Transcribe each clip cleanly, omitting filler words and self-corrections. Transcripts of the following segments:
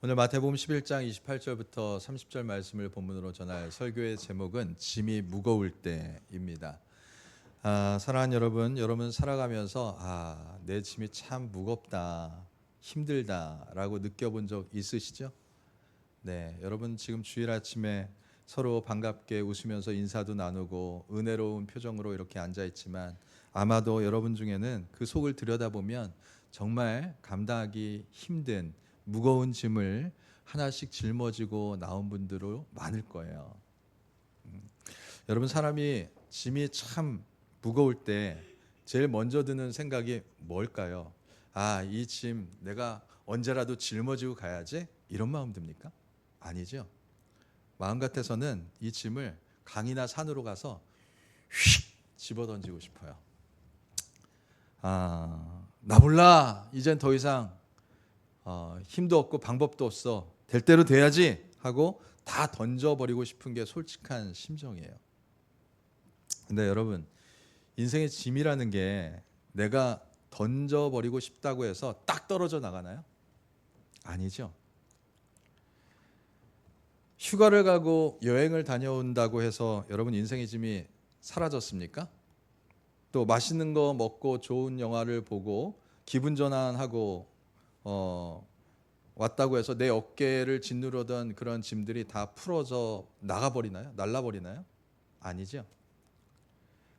오늘 마태복음 11장 28절부터 30절 말씀을 본문으로 전할 설교의 제목은 짐이 무거울 때입니다. 사랑하는 여러분 살아가면서 내 짐이 참 무겁다, 힘들다라고 느껴본 적 있으시죠? 네, 여러분 지금 주일 아침에 서로 반갑게 웃으면서 인사도 나누고 은혜로운 표정으로 이렇게 앉아 있지만 아마도 여러분 중에는 그 속을 들여다보면 정말 감당하기 힘든 무거운 짐을 하나씩 짊어지고 나온 분들도 많을 거예요. 여러분 사람이 짐이 참 무거울 때 제일 먼저 드는 생각이 뭘까요? 이 짐 내가 언제라도 짊어지고 가야지 이런 마음 듭니까? 아니죠. 마음 같아서는 이 짐을 강이나 산으로 가서 휙 집어던지고 싶어요. 나 몰라 이젠 더 이상 힘도 없고 방법도 없어. 될 대로 돼야지 하고 다 던져버리고 싶은 게 솔직한 심정이에요. 근데 여러분 인생의 짐이라는 게 내가 던져버리고 싶다고 해서 딱 떨어져 나가나요? 아니죠. 휴가를 가고 여행을 다녀온다고 해서 여러분 인생의 짐이 사라졌습니까? 또 맛있는 거 먹고 좋은 영화를 보고 기분 전환하고 왔다고 해서 내 어깨를 짓누르던 그런 짐들이 다 풀어져 나가버리나요? 날라버리나요? 아니죠.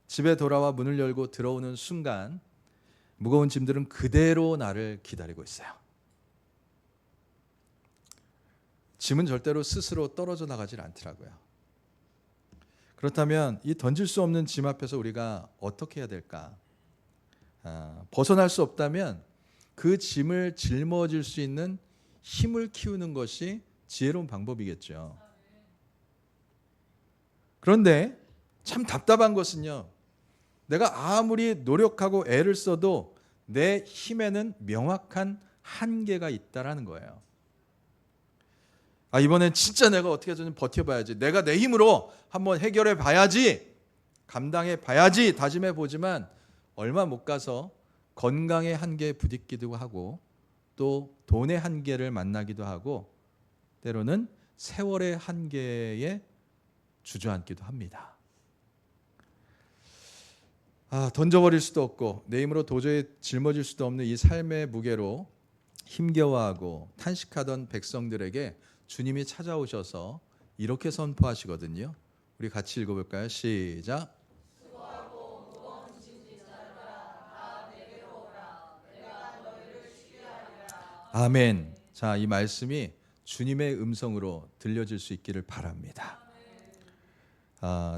집에 돌아와 문을 열고 들어오는 순간 무거운 짐들은 그대로 나를 기다리고 있어요. 짐은 절대로 스스로 떨어져 나가질 않더라고요. 그렇다면 이 던질 수 없는 짐 앞에서 우리가 어떻게 해야 될까? 벗어날 수 없다면 그 짐을 짊어질 수 있는 힘을 키우는 것이 지혜로운 방법이겠죠. 그런데 참 답답한 것은요, 내가 아무리 노력하고 애를 써도 내 힘에는 명확한 한계가 있다라는 거예요. 이번엔 진짜 내가 어떻게 좀 버텨봐야지, 내가 내 힘으로 한번 해결해 봐야지, 감당해 봐야지 다짐해 보지만 얼마 못 가서 건강의 한계에 부딪히기도 하고 또 돈의 한계를 만나기도 하고 때로는 세월의 한계에 주저앉기도 합니다. 던져버릴 수도 없고 내 힘으로 도저히 짊어질 수도 없는 이 삶의 무게로 힘겨워하고 탄식하던 백성들에게 주님이 찾아오셔서 이렇게 선포하시거든요. 우리 같이 읽어볼까요? 시작. 아멘. 자, 이 말씀이 주님의 음성으로 들려질 수 있기를 바랍니다.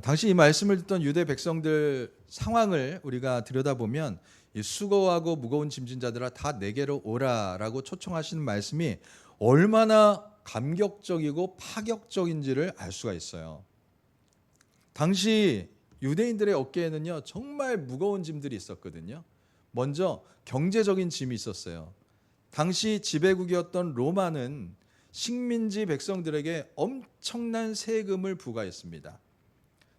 당시 이 말씀을 듣던 유대 백성들 상황을 우리가 들여다보면 이 수고하고 무거운 짐진 자들아 다 내게로 오라라고 초청하시는 말씀이 얼마나 감격적이고 파격적인지를 알 수가 있어요. 당시 유대인들의 어깨에는요 정말 무거운 짐들이 있었거든요. 먼저 경제적인 짐이 있었어요. 당시 지배국이었던 로마는 식민지 백성들에게 엄청난 세금을 부과했습니다.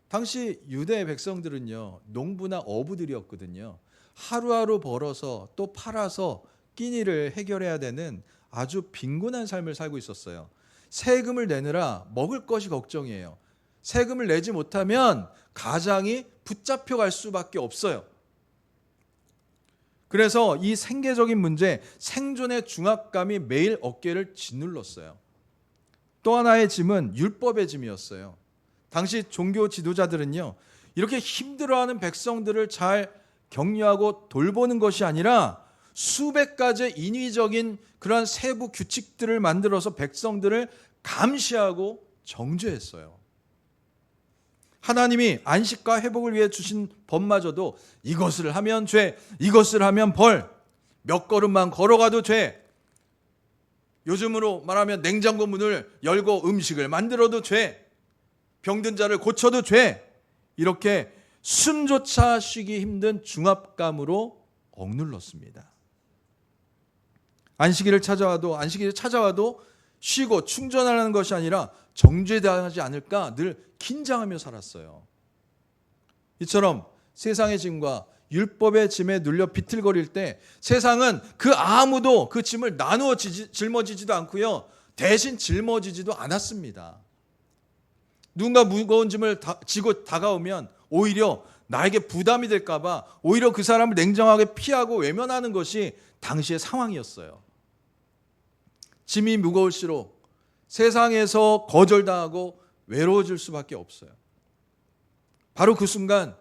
당시 유대 백성들은요 농부나 어부들이었거든요. 하루하루 벌어서 또 팔아서 끼니를 해결해야 되는 아주 빈곤한 삶을 살고 있었어요. 세금을 내느라 먹을 것이 걱정이에요. 세금을 내지 못하면 가장이 붙잡혀갈 수밖에 없어요. 그래서 이 생계적인 문제, 생존의 중압감이 매일 어깨를 짓눌렀어요. 또 하나의 짐은 율법의 짐이었어요. 당시 종교 지도자들은요, 이렇게 힘들어하는 백성들을 잘 격려하고 돌보는 것이 아니라 수백 가지 인위적인 그러한 세부 규칙들을 만들어서 백성들을 감시하고 정죄했어요. 하나님이 안식과 회복을 위해 주신 법마저도 이것을 하면 죄, 이것을 하면 벌, 몇 걸음만 걸어가도 죄, 요즘으로 말하면 냉장고 문을 열고 음식을 만들어도 죄, 병든 자를 고쳐도 죄, 이렇게 숨조차 쉬기 힘든 중압감으로 억눌렀습니다. 안식일을 찾아와도 쉬고 충전하는 것이 아니라 정죄당하지 않을까 늘 긴장하며 살았어요. 이처럼 세상의 짐과 율법의 짐에 눌려 비틀거릴 때 세상은 그 아무도 그 짐을 나누어 짊어지지도 않고요. 대신 짊어지지도 않았습니다. 누군가 무거운 짐을 지고 다가오면 오히려 나에게 부담이 될까 봐 오히려 그 사람을 냉정하게 피하고 외면하는 것이 당시의 상황이었어요. 짐이 무거울수록 세상에서 거절당하고 외로워질 수밖에 없어요. 바로 그 순간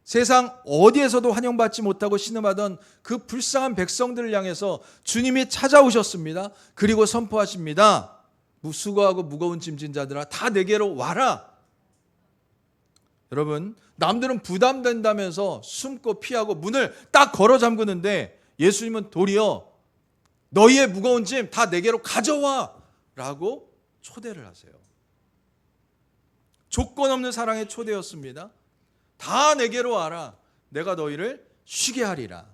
세상 어디에서도 환영받지 못하고 신음하던 그 불쌍한 백성들을 향해서 주님이 찾아오셨습니다. 그리고 선포하십니다. 수고하고 무거운 짐진 자들아 다 내게로 와라. 여러분, 남들은 부담된다면서 숨고 피하고 문을 딱 걸어 잠그는데 예수님은 도리어 너희의 무거운 짐 다 내게로 가져와 라고 초대를 하세요. 조건 없는 사랑의 초대였습니다. 다 내게로 와라. 내가 너희를 쉬게 하리라.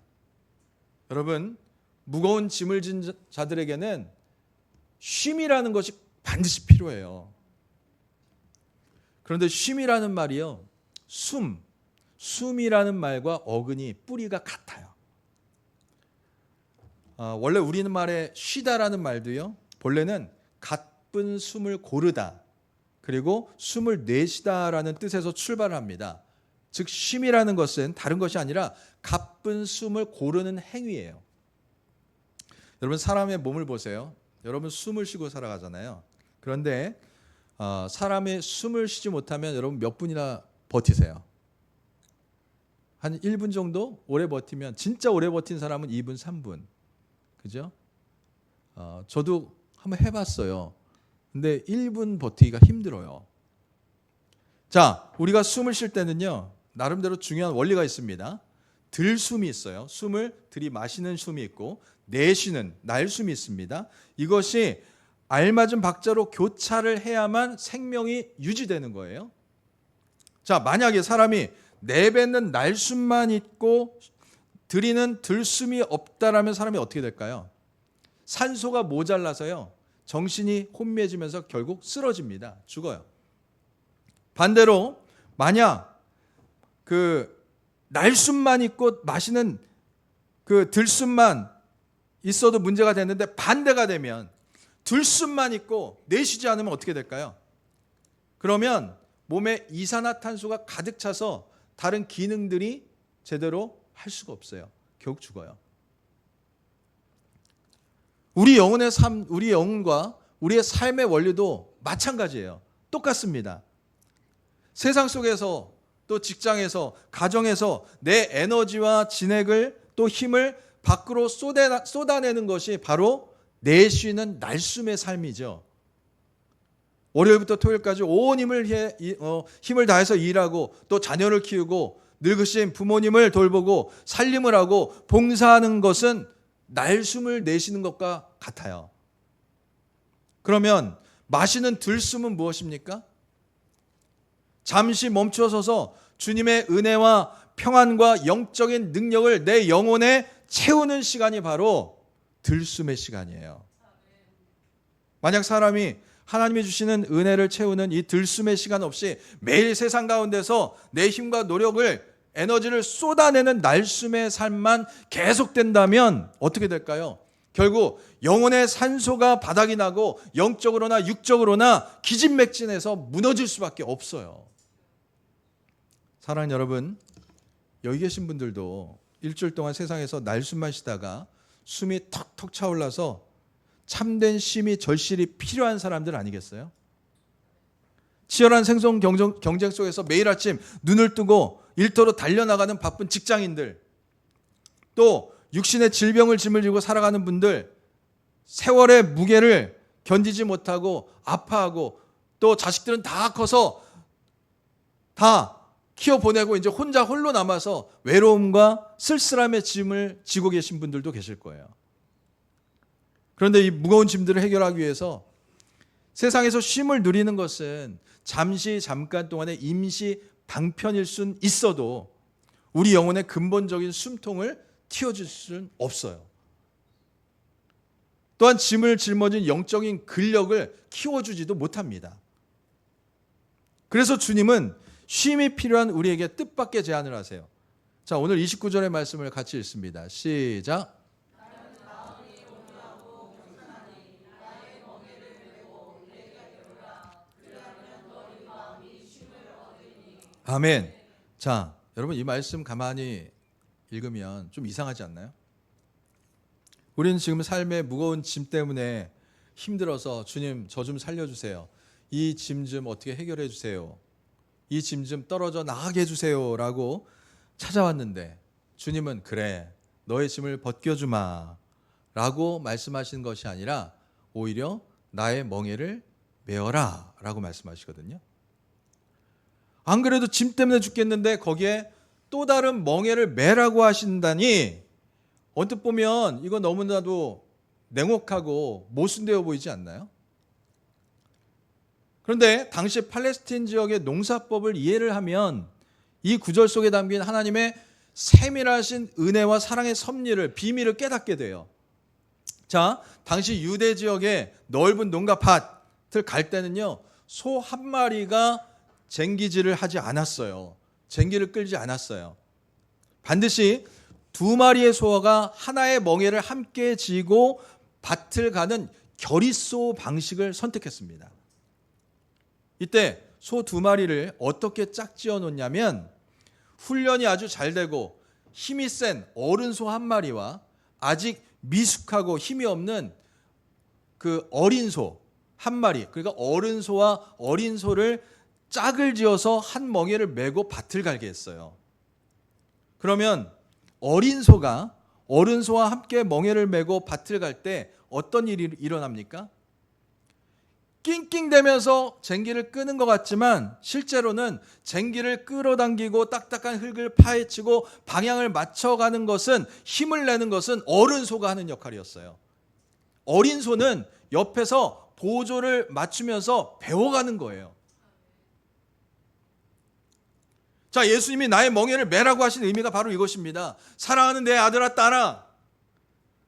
여러분, 무거운 짐을 진 자들에게는 쉼이라는 것이 반드시 필요해요. 그런데 쉼이라는 말이요, 숨이라는 말과 어근이 뿌리가 같아요. 원래 우리말에 쉬다라는 말도요, 본래는 가쁜 숨을 고르다, 그리고 숨을 내쉬다라는 뜻에서 출발을 합니다. 즉 쉼이라는 것은 다른 것이 아니라 가쁜 숨을 고르는 행위예요. 여러분, 사람의 몸을 보세요. 여러분 숨을 쉬고 살아가잖아요. 그런데 사람이 숨을 쉬지 못하면 여러분 몇 분이나 버티세요? 한 1분 정도 오래 버티면, 진짜 오래 버틴 사람은 2분, 3분. 그죠? 저도 한번 해봤어요. 근데 1분 버티기가 힘들어요. 자, 우리가 숨을 쉴 때는요, 나름대로 중요한 원리가 있습니다. 들숨이 있어요. 숨을 들이마시는 숨이 있고 내쉬는 날숨이 있습니다. 이것이 알맞은 박자로 교차를 해야만 생명이 유지되는 거예요. 자, 만약에 사람이 내뱉는 날숨만 있고 들이는 들숨이 없다라면 사람이 어떻게 될까요? 산소가 모자라서요, 정신이 혼미해지면서 결국 쓰러집니다. 죽어요. 반대로 만약 그 날숨만 있고 마시는 그 들숨만 있어도 문제가 됐는데 반대가 되면 들숨만 있고 내쉬지 않으면 어떻게 될까요? 그러면 몸에 이산화탄소가 가득 차서 다른 기능들이 제대로 할 수가 없어요. 결국 죽어요. 우리 영혼의 삶, 우리 영혼과 우리의 삶의 원리도 마찬가지예요. 똑같습니다. 세상 속에서, 또 직장에서, 가정에서 내 에너지와 진액을, 또 힘을 밖으로 쏟아내는 것이 바로 내쉬는 날숨의 삶이죠. 월요일부터 토요일까지 온 힘을 다해서 일하고, 또 자녀를 키우고, 늙으신 부모님을 돌보고 살림을 하고 봉사하는 것은 날숨을 내쉬는 것과 같아요. 그러면 마시는 들숨은 무엇입니까? 잠시 멈춰서서 주님의 은혜와 평안과 영적인 능력을 내 영혼에 채우는 시간이 바로 들숨의 시간이에요. 만약 사람이 하나님이 주시는 은혜를 채우는 이 들숨의 시간 없이 매일 세상 가운데서 내 힘과 노력을, 에너지를 쏟아내는 날숨의 삶만 계속된다면 어떻게 될까요? 결국 영혼의 산소가 바닥이 나고 영적으로나 육적으로나 기진맥진해서 무너질 수밖에 없어요. 사랑하는 여러분, 여기 계신 분들도 일주일 동안 세상에서 날숨만 쉬다가 숨이 턱턱 차올라서 참된 쉼이 절실히 필요한 사람들 아니겠어요? 치열한 생존 경쟁 속에서 매일 아침 눈을 뜨고 일터로 달려나가는 바쁜 직장인들, 또 육신의 질병을 짐을 지고 살아가는 분들, 세월의 무게를 견디지 못하고 아파하고, 또 자식들은 다 커서 다 키워보내고 이제 혼자 홀로 남아서 외로움과 쓸쓸함의 짐을 지고 계신 분들도 계실 거예요. 그런데 이 무거운 짐들을 해결하기 위해서 세상에서 쉼을 누리는 것은 잠깐 동안의 임시 방편일 수는 있어도 우리 영혼의 근본적인 숨통을 틔워줄 수는 없어요. 또한 짐을 짊어진 영적인 근력을 키워주지도 못합니다. 그래서 주님은 쉼이 필요한 우리에게 뜻밖의 제안을 하세요. 자, 오늘 29절의 말씀을 같이 읽습니다. 시작. 아멘. 자, 여러분 이 말씀 가만히 읽으면 좀 이상하지 않나요? 우리는 지금 삶의 무거운 짐 때문에 힘들어서 주님 저 좀 살려주세요. 이 짐 좀 어떻게 해결해 주세요. 이 짐 좀 떨어져 나가게 해주세요 라고 찾아왔는데 주님은 그래 너의 짐을 벗겨주마 라고 말씀하시는 것이 아니라 오히려 나의 멍에를 메어라 라고 말씀하시거든요. 안 그래도 짐 때문에 죽겠는데 거기에 또 다른 멍에를 메라고 하신다니 언뜻 보면 이거 너무나도 냉혹하고 모순되어 보이지 않나요? 그런데 당시 팔레스틴 지역의 농사법을 이해를 하면 이 구절 속에 담긴 하나님의 세밀하신 은혜와 사랑의 섭리를 비밀을 깨닫게 돼요. 자, 당시 유대 지역의 넓은 농가 밭을 갈 때는요, 소 한 마리가 쟁기질을 하지 않았어요. 쟁기를 끌지 않았어요. 반드시 두 마리의 소가 하나의 멍에를 함께 지고 밭을 가는 결의소 방식을 선택했습니다. 이때 소 두 마리를 어떻게 짝지어 놓냐면 훈련이 아주 잘 되고 힘이 센 어른 소 한 마리와 아직 미숙하고 힘이 없는 그 어린 소 한 마리, 그러니까 어른 소와 어린 소를 짝을 지어서 한 멍에를 메고 밭을 갈게 했어요. 그러면 어린 소가 어른 소와 함께 멍에를 메고 밭을 갈 때 어떤 일이 일어납니까? 낑낑대면서 쟁기를 끄는 것 같지만 실제로는 쟁기를 끌어당기고 딱딱한 흙을 파헤치고 방향을 맞춰가는 것은, 힘을 내는 것은 어른 소가 하는 역할이었어요. 어린 소는 옆에서 보조를 맞추면서 배워가는 거예요. 자, 예수님이 나의 멍에를 메라고 하신 의미가 바로 이것입니다. 사랑하는 내 아들아 딸아,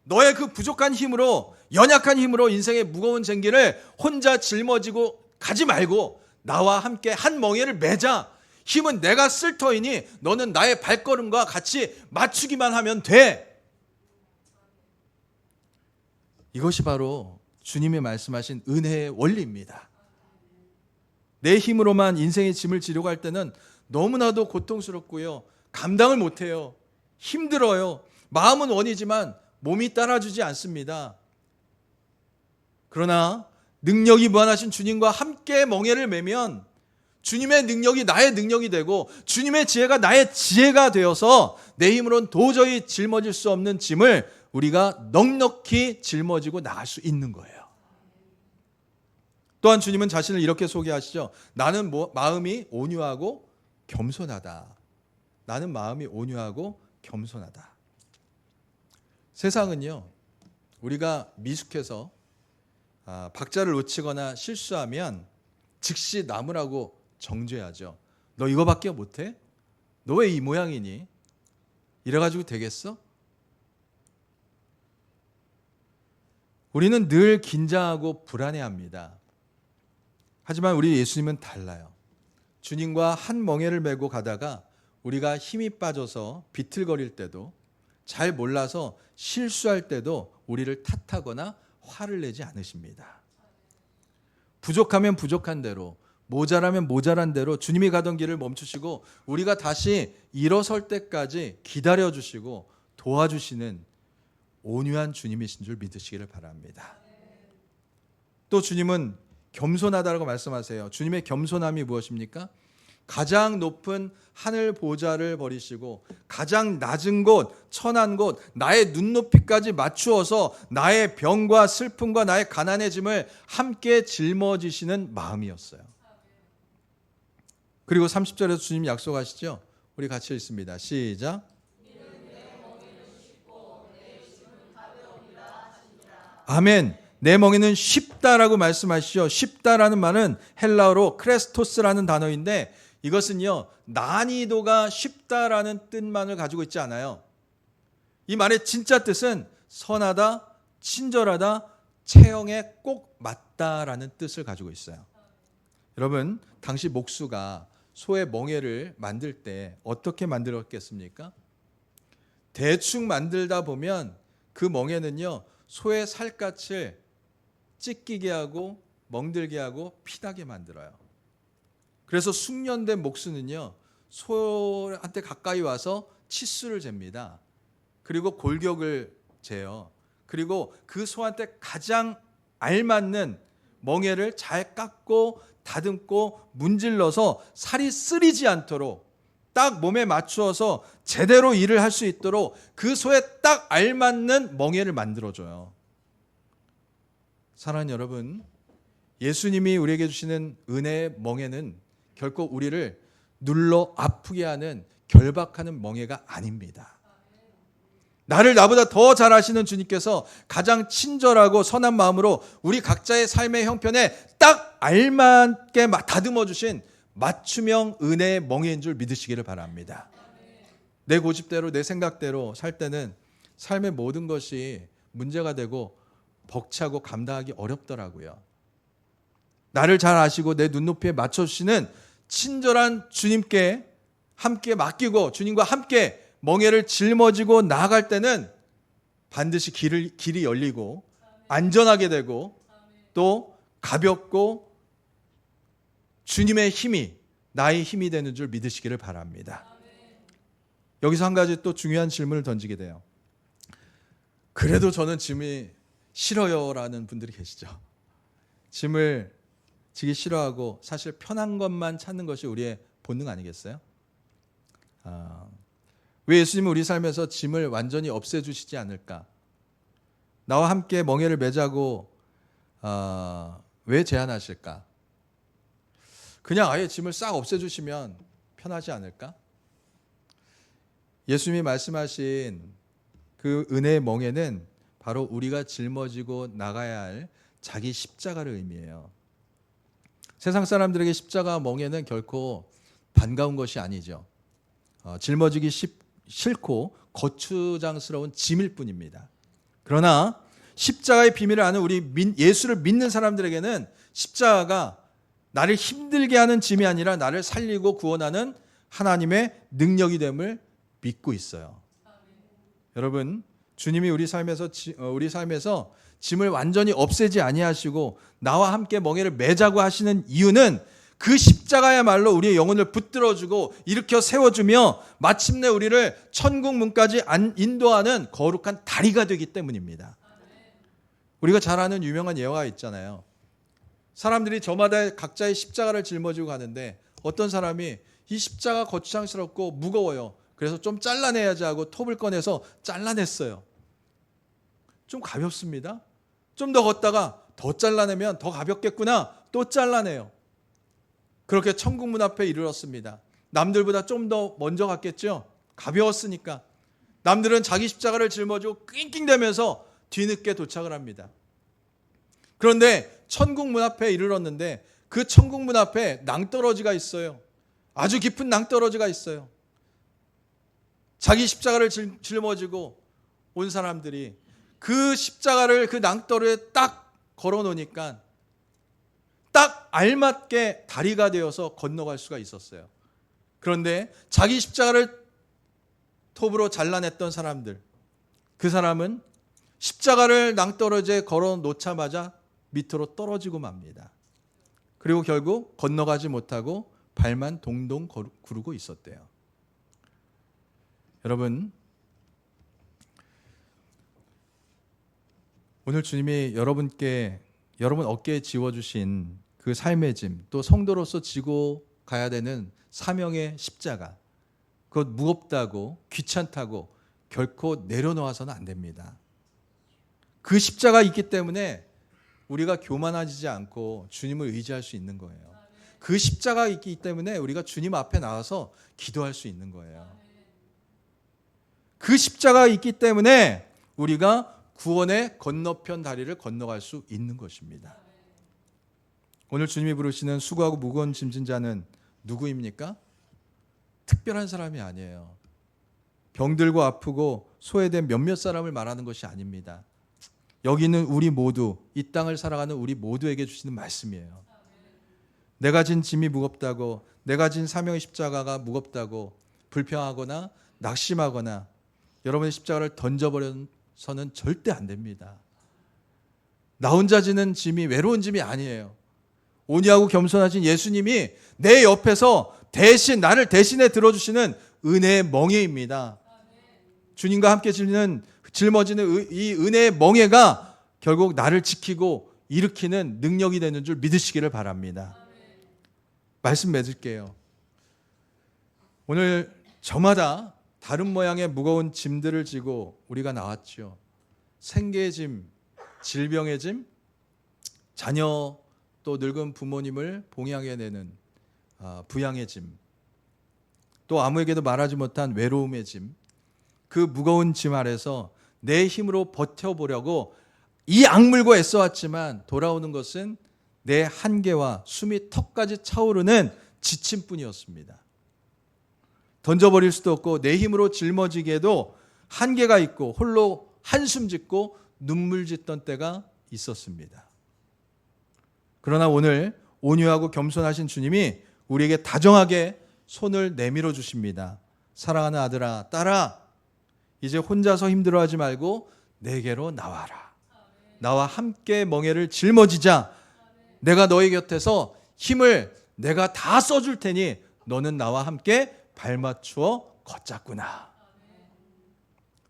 너의 그 부족한 힘으로, 연약한 힘으로 인생의 무거운 쟁기를 혼자 짊어지고 가지 말고 나와 함께 한 멍에를 메자. 힘은 내가 쓸 터이니 너는 나의 발걸음과 같이 맞추기만 하면 돼. 이것이 바로 주님이 말씀하신 은혜의 원리입니다. 내 힘으로만 인생의 짐을 지려고 할 때는 너무나도 고통스럽고요, 감당을 못해요. 힘들어요. 마음은 원이지만 몸이 따라주지 않습니다. 그러나 능력이 무한하신 주님과 함께 멍에를 메면 주님의 능력이 나의 능력이 되고 주님의 지혜가 나의 지혜가 되어서 내 힘으로는 도저히 짊어질 수 없는 짐을 우리가 넉넉히 짊어지고 나갈 수 있는 거예요. 또한 주님은 자신을 이렇게 소개하시죠. 나는 마음이 온유하고 겸손하다. 나는 마음이 온유하고 겸손하다. 세상은요, 우리가 미숙해서 박자를 놓치거나 실수하면 즉시 나무라고 정죄하죠. 너 이거밖에 못해? 너 왜 이 모양이니? 이래가지고 되겠어? 우리는 늘 긴장하고 불안해합니다. 하지만 우리 예수님은 달라요. 주님과 한 멍에를 메고 가다가 우리가 힘이 빠져서 비틀거릴 때도, 잘 몰라서 실수할 때도 우리를 탓하거나 화를 내지 않으십니다. 부족하면 부족한 대로, 모자라면 모자란 대로 주님이 가던 길을 멈추시고 우리가 다시 일어설 때까지 기다려주시고 도와주시는 온유한 주님이신 줄 믿으시기를 바랍니다. 또 주님은 겸손하다고 말씀하세요. 주님의 겸손함이 무엇입니까? 가장 높은 하늘 보좌를 버리시고 가장 낮은 곳, 천한 곳, 나의 눈높이까지 맞추어서 나의 병과 슬픔과 나의 가난의 짐을 함께 짊어지시는 마음이었어요. 그리고 30절에서 주님 약속하시죠. 우리 같이 읽습니다. 시작. 아멘. 내 멍에는 쉽다라고 말씀하시죠. 쉽다라는 말은 헬라어로 크레스토스라는 단어인데 이것은요, 난이도가 쉽다라는 뜻만을 가지고 있지 않아요. 이 말의 진짜 뜻은 선하다, 친절하다, 체형에 꼭 맞다라는 뜻을 가지고 있어요. 여러분, 당시 목수가 소의 멍에를 만들 때 어떻게 만들었겠습니까? 대충 만들다 보면 그 멍에는요, 소의 살갗을 찢기게 하고 멍들게 하고 피나게 만들어요. 그래서 숙련된 목수는요, 소한테 가까이 와서 치수를 잽니다. 그리고 골격을 재요. 그리고 그 소한테 가장 알맞는 멍에를 잘 깎고 다듬고 문질러서 살이 쓰리지 않도록 딱 몸에 맞추어서 제대로 일을 할 수 있도록 그 소에 딱 알맞는 멍에를 만들어줘요. 사랑하는 여러분, 예수님이 우리에게 주시는 은혜의 멍에는 결코 우리를 눌러 아프게 하는 결박하는 멍에가 아닙니다. 나를 나보다 더 잘 아시는 주님께서 가장 친절하고 선한 마음으로 우리 각자의 삶의 형편에 딱 알맞게 다듬어 주신 맞춤형 은혜의 멍에인 줄 믿으시기를 바랍니다. 내 고집대로 내 생각대로 살 때는 삶의 모든 것이 문제가 되고 벅차고 감당하기 어렵더라고요. 나를 잘 아시고 내 눈높이에 맞춰주시는 친절한 주님께 함께 맡기고 주님과 함께 멍에를 짊어지고 나아갈 때는 반드시 길이 열리고 안전하게 되고 또 가볍고 주님의 힘이 나의 힘이 되는 줄 믿으시기를 바랍니다. 여기서 한 가지 또 중요한 질문을 던지게 돼요. 그래도 저는 짐이 싫어요 라는 분들이 계시죠. 짐을 지기 싫어하고 사실 편한 것만 찾는 것이 우리의 본능 아니겠어요? 왜 예수님은 우리 삶에서 짐을 완전히 없애주시지 않을까? 나와 함께 멍에를 매자고 왜 제안하실까? 그냥 아예 짐을 싹 없애주시면 편하지 않을까? 예수님이 말씀하신 그 은혜의 멍에는 바로 우리가 짊어지고 나가야 할 자기 십자가를 의미해요. 세상 사람들에게 십자가 멍에는 결코 반가운 것이 아니죠. 짊어지기 싫고 거추장스러운 짐일 뿐입니다. 그러나 십자가의 비밀을 아는 우리 예수를 믿는 사람들에게는 십자가가 나를 힘들게 하는 짐이 아니라 나를 살리고 구원하는 하나님의 능력이 됨을 믿고 있어요. 여러분, 주님이 우리 삶에서 짐을 완전히 없애지 아니하시고 나와 함께 멍에를 매자고 하시는 이유는 그 십자가야말로 우리의 영혼을 붙들어주고 일으켜 세워주며 마침내 우리를 천국 문까지 인도하는 거룩한 다리가 되기 때문입니다. 우리가 잘 아는 유명한 예화가 있잖아요. 사람들이 저마다 각자의 십자가를 짊어지고 가는데 어떤 사람이 이 십자가 거추장스럽고 무거워요. 그래서 좀 잘라내야지 하고 톱을 꺼내서 잘라냈어요. 좀 가볍습니다. 좀 더 걷다가 더 잘라내면 더 가볍겠구나. 또 잘라내요. 그렇게 천국 문 앞에 이르렀습니다. 남들보다 좀 더 먼저 갔겠죠. 가벼웠으니까. 남들은 자기 십자가를 짊어지고 낑낑대면서 뒤늦게 도착을 합니다. 그런데 천국 문 앞에 이르렀는데 그 천국 문 앞에 낭떠러지가 있어요. 아주 깊은 낭떠러지가 있어요. 자기 십자가를 짊어지고 온 사람들이 그 십자가를 그 낭떠러지에 딱 걸어놓으니까 딱 알맞게 다리가 되어서 건너갈 수가 있었어요. 그런데 자기 십자가를 톱으로 잘라냈던 사람들, 그 사람은 십자가를 낭떠러지에 걸어놓자마자 밑으로 떨어지고 맙니다. 그리고 결국 건너가지 못하고 발만 동동 구르고 있었대요. 여러분, 오늘 주님이 여러분 어깨에 지워주신 그 삶의 짐, 또 성도로서 지고 가야 되는 사명의 십자가, 그것 무겁다고 귀찮다고 결코 내려놓아서는 안 됩니다. 그 십자가 있기 때문에 우리가 교만해지지 않고 주님을 의지할 수 있는 거예요. 그 십자가 있기 때문에 우리가 주님 앞에 나와서 기도할 수 있는 거예요. 그 십자가 있기 때문에 우리가 구원의 건너편 다리를 건너갈 수 있는 것입니다. 오늘 주님이 부르시는 수고하고 무거운 짐진 자는 누구입니까? 특별한 사람이 아니에요. 병들고 아프고 소외된 몇몇 사람을 말하는 것이 아닙니다. 여기는 우리 모두, 이 땅을 살아가는 우리 모두에게 주시는 말씀이에요. 내가 진 짐이 무겁다고, 내가 진 사명의 십자가가 무겁다고 불평하거나 낙심하거나 여러분의 십자가를 던져버려서는 절대 안 됩니다. 나 혼자 지는 짐이 외로운 짐이 아니에요. 온유하고 겸손하신 예수님이 내 옆에서 대신 나를 대신해 들어주시는 은혜의 멍에입니다. 주님과 함께 짊어지는 이 은혜의 멍에가 결국 나를 지키고 일으키는 능력이 되는 줄 믿으시기를 바랍니다. 말씀 맺을게요. 오늘 저마다 다른 모양의 무거운 짐들을 지고 우리가 나왔죠. 생계의 짐, 질병의 짐, 자녀 또 늙은 부모님을 봉양해 내는 부양의 짐, 또 아무에게도 말하지 못한 외로움의 짐, 그 무거운 짐 아래서 내 힘으로 버텨보려고 이 악물고 애써왔지만 돌아오는 것은 내 한계와 숨이 턱까지 차오르는 지침뿐이었습니다. 던져버릴 수도 없고 내 힘으로 짊어지기에도 한계가 있고 홀로 한숨 짓고 눈물 짓던 때가 있었습니다. 그러나 오늘 온유하고 겸손하신 주님이 우리에게 다정하게 손을 내밀어 주십니다. 사랑하는 아들아, 딸아, 이제 혼자서 힘들어하지 말고 내게로 나와라. 나와 함께 멍에를 짊어지자. 내가 너희 곁에서 힘을 내가 다 써줄 테니 너는 나와 함께 발맞추어 걷자꾸나.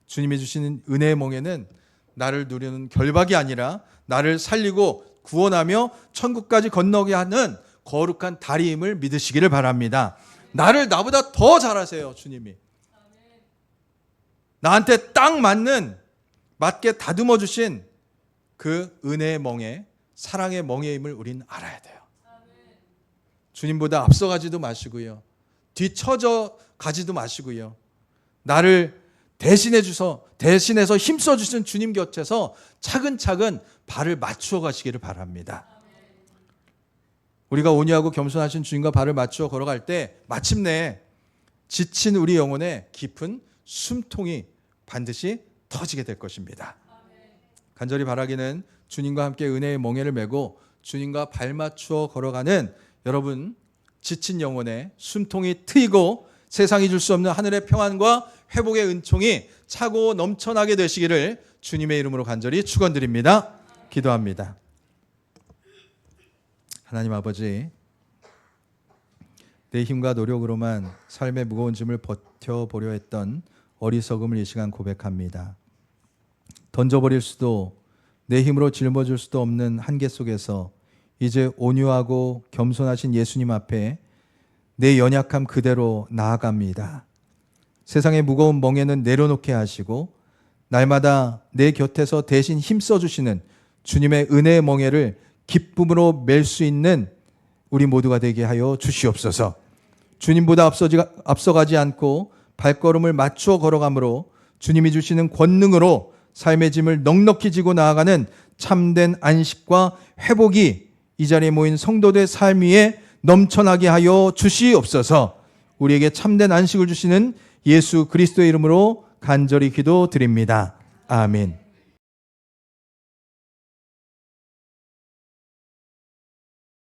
주님이 주시는 은혜의 멍에는 나를 누리는 결박이 아니라 나를 살리고 구원하며 천국까지 건너게 하는 거룩한 다리임을 믿으시기를 바랍니다. 나를 나보다 더 잘하세요, 주님이. 나한테 딱 맞게 다듬어 주신 그 은혜의 멍에, 사랑의 멍에임을 우리는 알아야 돼요. 주님보다 앞서가지도 마시고요. 뒤처져 가지도 마시고요. 나를 대신해서 힘써 주신 주님 곁에서 차근차근 발을 맞추어 가시기를 바랍니다. 우리가 온유하고 겸손하신 주님과 발을 맞추어 걸어갈 때 마침내 지친 우리 영혼에 깊은 숨통이 반드시 터지게 될 것입니다. 간절히 바라기는 주님과 함께 은혜의 멍에를 메고 주님과 발 맞추어 걸어가는 여러분 지친 영혼에 숨통이 트이고 세상이 줄 수 없는 하늘의 평안과 회복의 은총이 차고 넘쳐나게 되시기를 주님의 이름으로 간절히 축원드립니다. 기도합니다. 하나님 아버지, 내 힘과 노력으로만 삶의 무거운 짐을 버텨보려 했던 어리석음을 이 시간 고백합니다. 던져버릴 수도 내 힘으로 짊어질 수도 없는 한계 속에서 이제 온유하고 겸손하신 예수님 앞에 내 연약함 그대로 나아갑니다. 세상의 무거운 멍에는 내려놓게 하시고 날마다 내 곁에서 대신 힘써 주시는 주님의 은혜의 멍에를 기쁨으로 멜 수 있는 우리 모두가 되게 하여 주시옵소서. 주님보다 앞서가지 않고 발걸음을 맞추어 걸어가므로 주님이 주시는 권능으로 삶의 짐을 넉넉히 지고 나아가는 참된 안식과 회복이 이 자리에 모인 성도들의 삶 위에 넘쳐나게 하여 주시옵소서. 우리에게 참된 안식을 주시는 예수 그리스도의 이름으로 간절히 기도드립니다. 아멘.